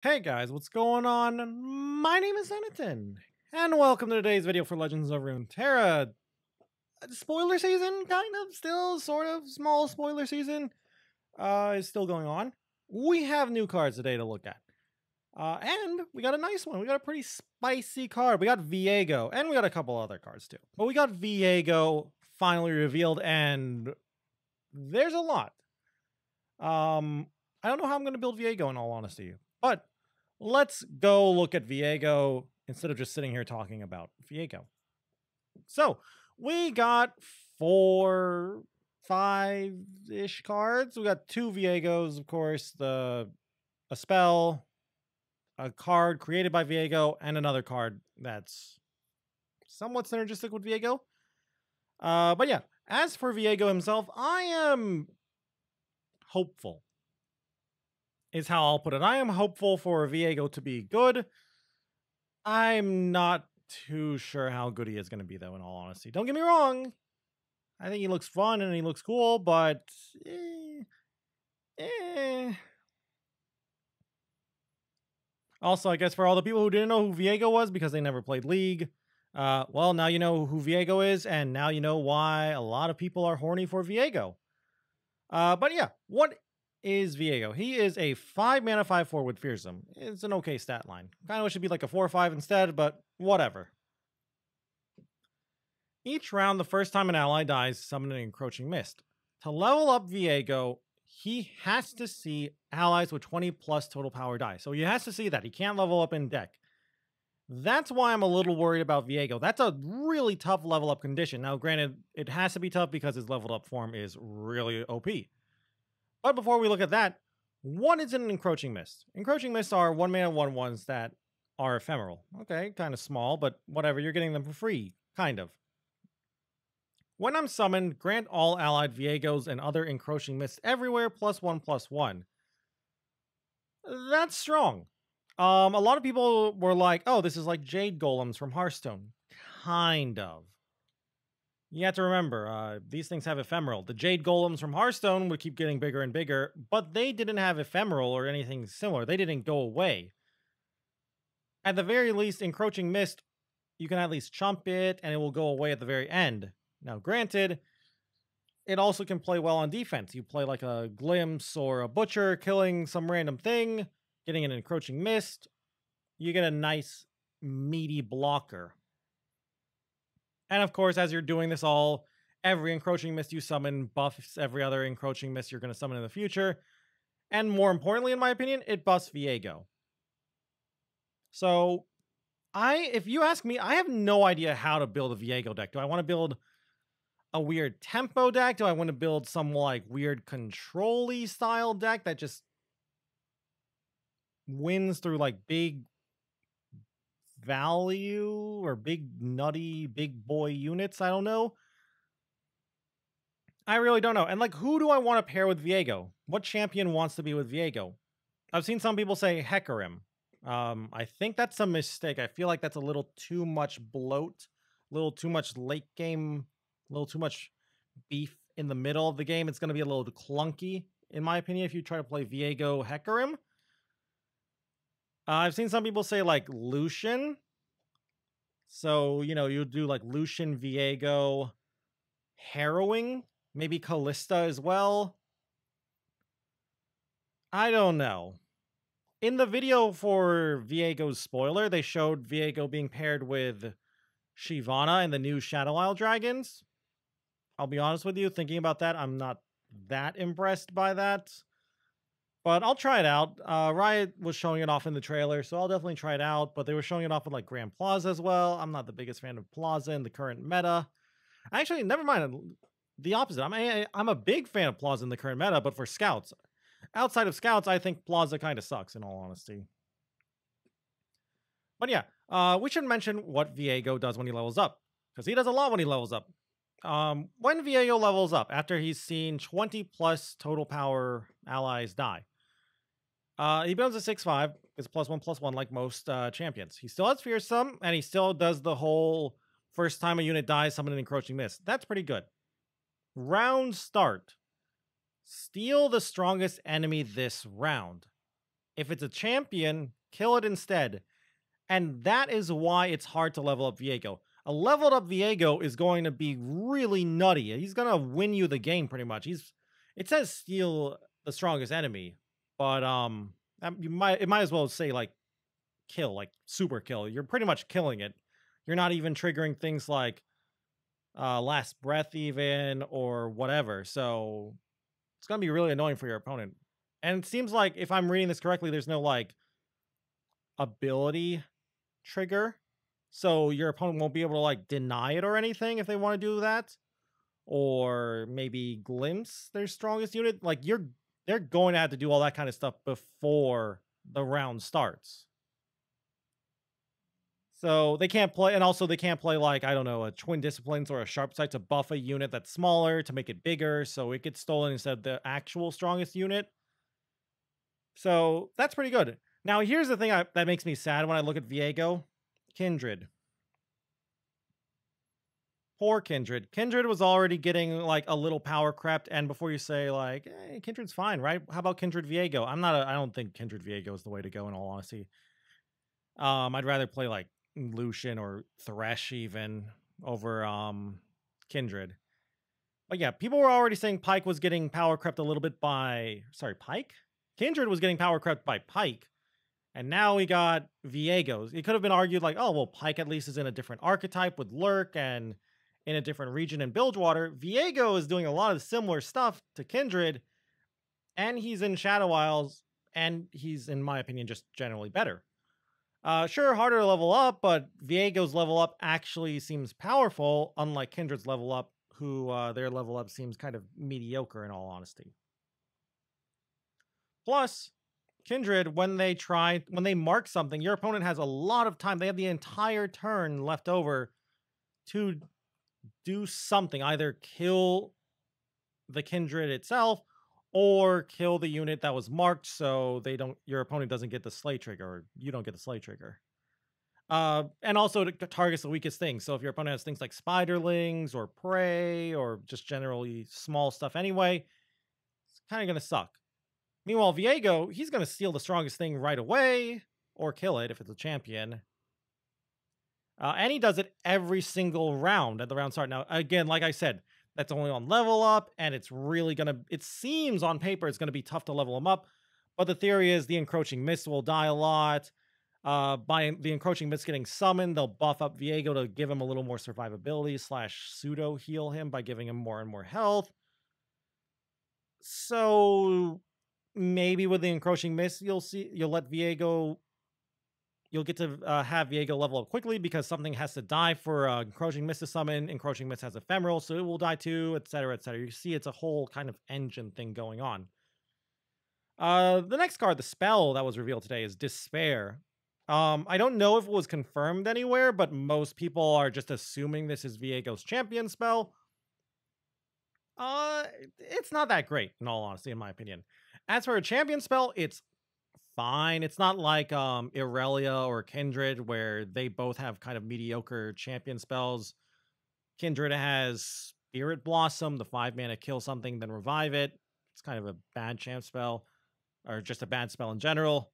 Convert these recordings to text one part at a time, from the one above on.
Hey guys, what's going on? My name is Zenaton, and welcome to today's video for Legends of Runeterra. Spoiler season, kind of, still, sort of, small spoiler season, is still going on. We have new cards today to look at. And we got a nice one. We got a pretty spicy card. We got VIEGO, and we got a couple other cards too. But we got VIEGO finally revealed, and there's a lot. I don't know how I'm going to build VIEGO in all honesty, but let's go look at VIEGO instead of just sitting here talking about VIEGO. So we got 4, 5-ish cards. We got 2 VIEGOs, of course, a spell, a card created by VIEGO, and another card that's somewhat synergistic with VIEGO. But yeah, as for VIEGO himself, I am hopeful, is how I'll put it. I am hopeful for VIEGO to be good. I'm not too sure how good he is going to be, though, in all honesty. Don't get me wrong. I think he looks fun and he looks cool, but... Also, I guess for all the people who didn't know who VIEGO was because they never played League, well, now you know who VIEGO is, and now you know why a lot of people are horny for VIEGO. But yeah, what is VIEGO? He is a 5-mana 5/4 with Fearsome. It's an okay stat line. Kind of wish it'd be like a 4/5 instead, but whatever. Each round, the first time an ally dies, summon an Encroaching Mist. To level up VIEGO, he has to see allies with 20 plus total power die. So he has to see that. He can't level up in deck. That's why I'm a little worried about VIEGO. That's a really tough level up condition. Now, granted, it has to be tough because his leveled up form is really OP. But before we look at that, what is an Encroaching Mist? Encroaching Mists are 1-mana 1/1s that are ephemeral. Okay, kind of small, but whatever, you're getting them for free, kind of. When I'm summoned, grant all allied VIEGOs and other Encroaching Mists everywhere +1/+1. That's strong. A lot of people were like, oh, this is like Jade Golems from Hearthstone. Kind of. You have to remember, these things have ephemeral. The Jade Golems from Hearthstone would keep getting bigger and bigger, but they didn't have ephemeral or anything similar. They didn't go away. At the very least, Encroaching Mist, you can at least chump it, and it will go away at the very end. Now, granted, it also can play well on defense. You play like a Glimpse or a Butcher, killing some random thing, getting an Encroaching Mist. You get a nice, meaty blocker. And of course, as you're doing this all, every Encroaching Mist you summon buffs every other Encroaching Mist you're going to summon in the future. And more importantly, in my opinion, it buffs VIEGO. So, if you ask me, I have no idea how to build a VIEGO deck. Do I want to build a weird tempo deck? Do I want to build some like weird control-y style deck that just wins through like big value or big nutty big boy units? I don't know. I really don't know. And like, who do I want to pair with VIEGO? What champion wants to be with VIEGO? I've seen some people say Hecarim. I think that's a mistake. I feel like that's a little too much bloat, a little too much late game, a little too much beef in the middle of the game. It's going to be a little clunky, in my opinion, if you try to play VIEGO Hecarim. I've seen some people say like Lucian. So, you know, you do like Lucian, VIEGO, Harrowing, maybe Callista as well. I don't know. In the video for VIEGO's spoiler, they showed VIEGO being paired with Shyvana and the new Shadow Isle Dragons. I'll be honest with you, thinking about that, I'm not that impressed by that. But I'll try it out. Riot was showing it off in the trailer, so I'll definitely try it out. But they were showing it off with like Grand Plaza as well. I'm not the biggest fan of Plaza in the current meta. Actually, never mind. The opposite. I'm a big fan of Plaza in the current meta, but for Scouts. Outside of Scouts, I think Plaza kind of sucks, in all honesty. But yeah, we should mention what VIEGO does when he levels up, because he does a lot when he levels up. When VIEGO levels up, after he's seen 20 plus total power allies die, he builds a 6/5. It's +1/+1 like most champions. He still has Fearsome, and he still does the whole first time a unit dies, summon an Encroaching Mist. That's pretty good. Round start. Steal the strongest enemy this round. If it's a champion, kill it instead. And that is why it's hard to level up VIEGO. A leveled up VIEGO is going to be really nutty. He's going to win you the game pretty much. It says steal the strongest enemy, but it might as well say like kill, like super kill. You're pretty much killing it. You're not even triggering things like last breath even or whatever. So it's going to be really annoying for your opponent. And it seems like, if I'm reading this correctly, there's no like ability trigger, so your opponent won't be able to like deny it or anything if they want to do that, or maybe glimpse their strongest unit. Like they're going to have to do all that kind of stuff before the round starts. So they can't play, and also they can't play like, I don't know, a Twin Disciplines or a Sharp Sight to buff a unit that's smaller to make it bigger, so it gets stolen instead of the actual strongest unit. So that's pretty good. Now, here's the thing that makes me sad when I look at VIEGO. Kindred. Poor Kindred. Kindred was already getting like a little power crept, and before you say like, hey, Kindred's fine, right? How about Kindred VIEGO? I don't think Kindred VIEGO is the way to go, in all honesty. I'd rather play like Lucian or Thresh even over Kindred. But yeah, people were already saying Pyke was getting power crept a little bit by... Sorry, Pyke? Kindred was getting power crept by Pyke. And now we got VIEGOs. It could have been argued like, oh, well, Pyke at least is in a different archetype with Lurk and in a different region in Bilgewater. VIEGO is doing a lot of similar stuff to Kindred, and he's in Shadow Isles, and he's, in my opinion, just generally better. Sure, harder to level up, but VIEGO's level up actually seems powerful, unlike Kindred's level up, who their level up seems kind of mediocre in all honesty. Plus, Kindred, when they mark something, your opponent has a lot of time. They have the entire turn left over to do something, either kill the Kindred itself or kill the unit that was marked, so your opponent doesn't get the slay trigger, or you don't get the slay trigger. And also to target the weakest things. So if your opponent has things like spiderlings or prey or just generally small stuff anyway, it's kind of going to suck. Meanwhile, VIEGO, he's going to steal the strongest thing right away, or kill it if it's a champion. And he does it every single round at the round start. Now, again, like I said, that's only on level up, and it's really going to... It seems on paper it's going to be tough to level him up, but the theory is the Encroaching Mist will die a lot. By the Encroaching Mist getting summoned, they'll buff up VIEGO to give him a little more survivability / pseudo heal him by giving him more and more health. So maybe with the Encroaching Mist, you'll let VIEGO... You'll get to have VIEGO level up quickly because something has to die for Encroaching Mist to summon. Encroaching Mist has Ephemeral, so it will die too, etc., etc. You see it's a whole kind of engine thing going on. The next card, the spell that was revealed today, is Despair. I don't know if it was confirmed anywhere, but most people are just assuming this is VIEGO's champion spell. It's not that great, in all honesty, in my opinion. As for a champion spell, it's fine. It's not like Irelia or Kindred, where they both have kind of mediocre champion spells. Kindred has Spirit Blossom, the 5-mana kill something, then revive it. It's kind of a bad champ spell, or just a bad spell in general.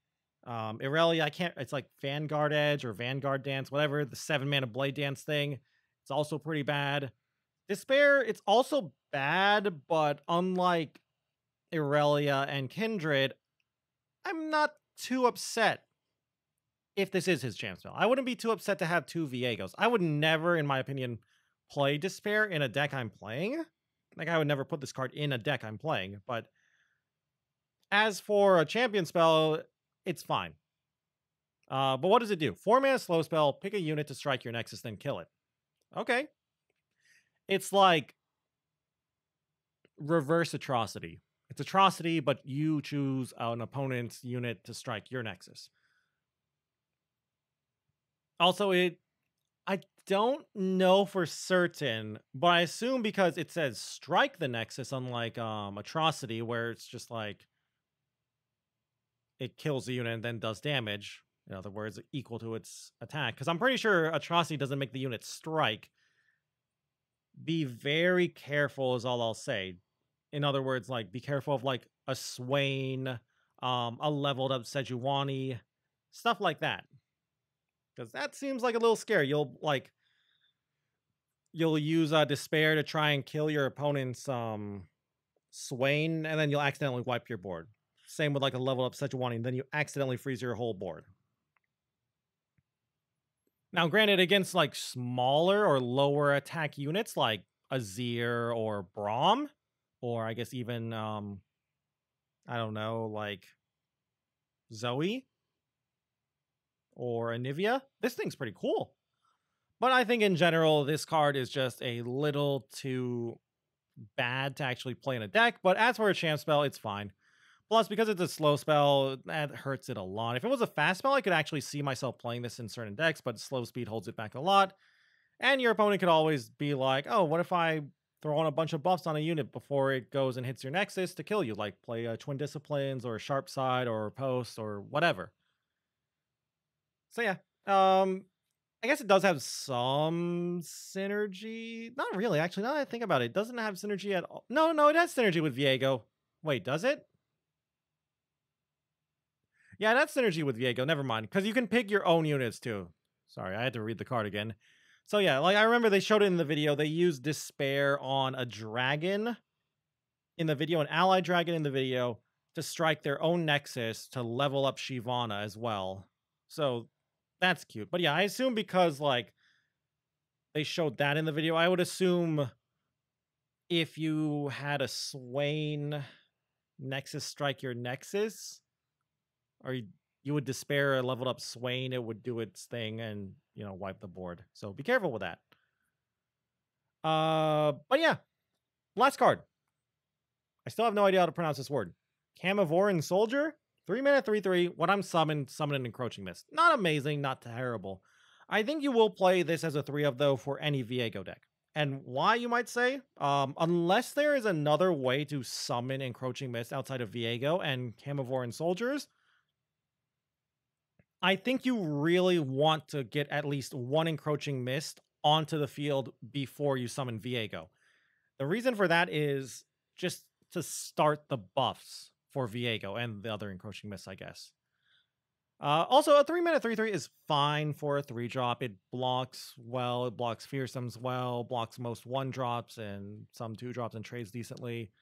Irelia, it's like Vanguard Edge or Vanguard Dance, whatever, the 7-mana Blade Dance thing. It's also pretty bad. Despair, it's also bad, but unlike Irelia and Kindred, I'm not too upset if this is his champ spell. I wouldn't be too upset to have 2 VIEGOs. I would never, in my opinion, play Despair in a deck I'm playing. Like, I would never put this card in a deck I'm playing. But as for a champion spell, it's fine. But what does it do? 4-mana slow spell, pick a unit to strike your Nexus, then kill it. Okay. It's like reverse Atrocity. It's Atrocity, but you choose an opponent's unit to strike your Nexus. Also, I don't know for certain, but I assume because it says strike the Nexus, unlike Atrocity, where it's just like it kills the unit and then does damage. In other words, equal to its attack. Because I'm pretty sure Atrocity doesn't make the unit strike. Be very careful is all I'll say. In other words, like, be careful of like a Swain a leveled up Sejuani, stuff like that. Because that seems like a little scary. You'll use Despair to try and kill your opponent's Swain, and then you'll accidentally wipe your board. Same with like a level up Sejuani, and then you accidentally freeze your whole board. Now, granted, against like smaller or lower attack units like Azir or Braum, or I guess even I don't know, like Zoe or Anivia, this thing's pretty cool. But I think in general, this card is just a little too bad to actually play in a deck. But as for a champ spell, it's fine. Plus, because it's a slow spell, that hurts it a lot. If it was a fast spell, I could actually see myself playing this in certain decks, but slow speed holds it back a lot. And your opponent could always be like, oh, what if I throw on a bunch of buffs on a unit before it goes and hits your Nexus to kill you? Like play Twin Disciplines or Sharp Side or Post or whatever. So yeah, I guess it does have some synergy. Not really, actually, now that I think about it. It doesn't have synergy at all. No, it has synergy with VIEGO. Wait, does it? Yeah, that's synergy with VIEGO. Never mind. Because you can pick your own units, too. Sorry, I had to read the card again. So yeah, like I remember they showed it in the video. They used Despair on a dragon in the video, an ally dragon in the video, to strike their own Nexus to level up Shyvana as well. So that's cute. But yeah, I assume because like they showed that in the video, I would assume if you had a Swain Nexus strike your Nexus, or you would Despair a leveled up Swain, it would do its thing and, you know, wipe the board. So be careful with that. But yeah, last card. I still have no idea how to pronounce this word. Camivoran Soldier, 3-mana, 3/3. When I'm summoned, summon an Encroaching Mist. Not amazing, not terrible. I think you will play this as a 3-of though for any VIEGO deck. And why, you might say? Unless there is another way to summon Encroaching Mist outside of VIEGO and Camivoran Soldiers, I think you really want to get at least one Encroaching Mist onto the field before you summon VIEGO. The reason for that is just to start the buffs for VIEGO and the other Encroaching Mists, I guess. Also, a 3-mana 3/3 is fine for a 3-drop. It blocks well, it blocks Fearsomes well, blocks most 1-drops and some 2-drops and trades decently.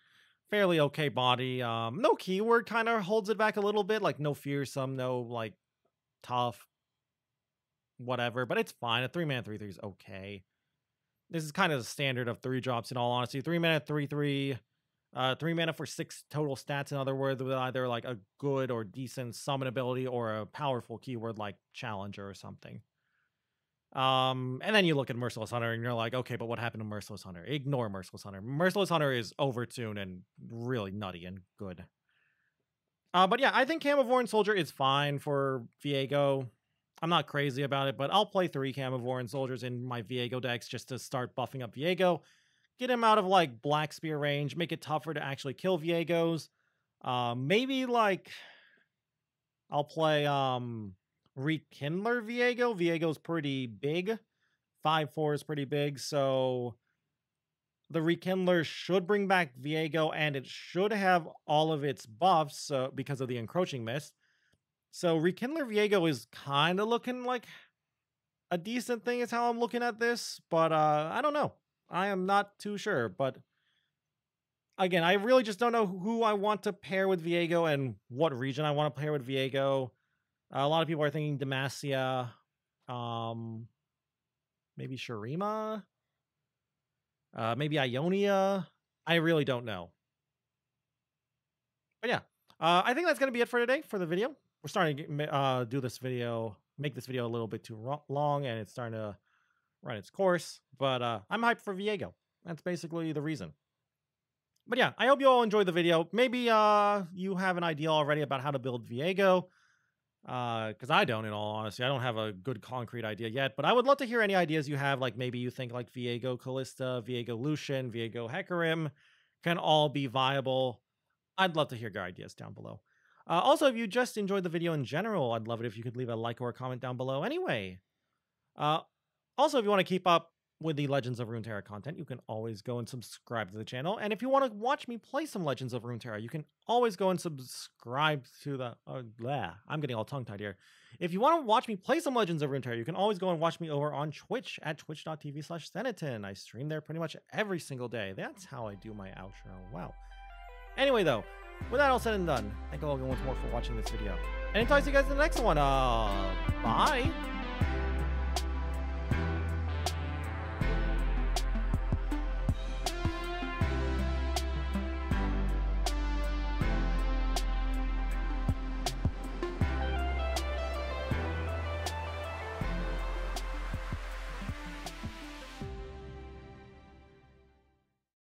Fairly okay body. No keyword kind of holds it back a little bit, like no Fearsome, no like tough, whatever, but it's fine. A 3-mana 3/3 is okay. This is kind of the standard of 3-drops in all honesty. 3-mana 3/3, 3 mana for 6 total stats, in other words, with either like a good or decent summon ability or a powerful keyword like Challenger or something. And then you look at Merciless Hunter and you're like, okay, but what happened to Merciless Hunter? Ignore Merciless Hunter. Merciless Hunter is overtuned and really nutty and good. But yeah, I think Camivoran Soldier is fine for VIEGO. I'm not crazy about it, but I'll play 3 Camivoran Soldiers in my VIEGO decks just to start buffing up VIEGO. Get him out of like Black Spear range, make it tougher to actually kill VIEGOs. Maybe like I'll play Rekindler VIEGO. VIEGO's pretty big. 5/4 is pretty big, so the Rekindler should bring back VIEGO, and it should have all of its buffs because of the Encroaching Mist. So Rekindler VIEGO is kind of looking like a decent thing is how I'm looking at this, but I don't know. I am not too sure, but again, I really just don't know who I want to pair with VIEGO and what region I want to pair with VIEGO. A lot of people are thinking Demacia, maybe Shurima, maybe Ionia. I really don't know. But yeah, I think that's going to be it for today for the video. We're starting to do this video, make this video a little bit too long, and it's starting to run its course. But I'm hyped for VIEGO. That's basically the reason. But yeah, I hope you all enjoyed the video. Maybe you have an idea already about how to build VIEGO. Because I don't, in all honesty. I don't have a good concrete idea yet. But I would love to hear any ideas you have. Like maybe you think like VIEGO Callista, VIEGO Lucian, VIEGO Hecarim can all be viable. I'd love to hear your ideas down below. Also, if you just enjoyed the video in general, I'd love it if you could leave a like or a comment down below anyway. Also, if you want to keep up with the Legends of Runeterra content, you can always go and subscribe to the channel. And if you want to watch me play some Legends of Runeterra, you can always go and subscribe to the... I'm getting all tongue-tied here. If you want to watch me play some Legends of Runeterra, you can always go and watch me over on Twitch at twitch.tv/Zenaton. I stream there pretty much every single day. That's how I do my outro. Wow. Anyway, though, with that all said and done, thank you all once more for watching this video. And until I see you guys in the next one, bye!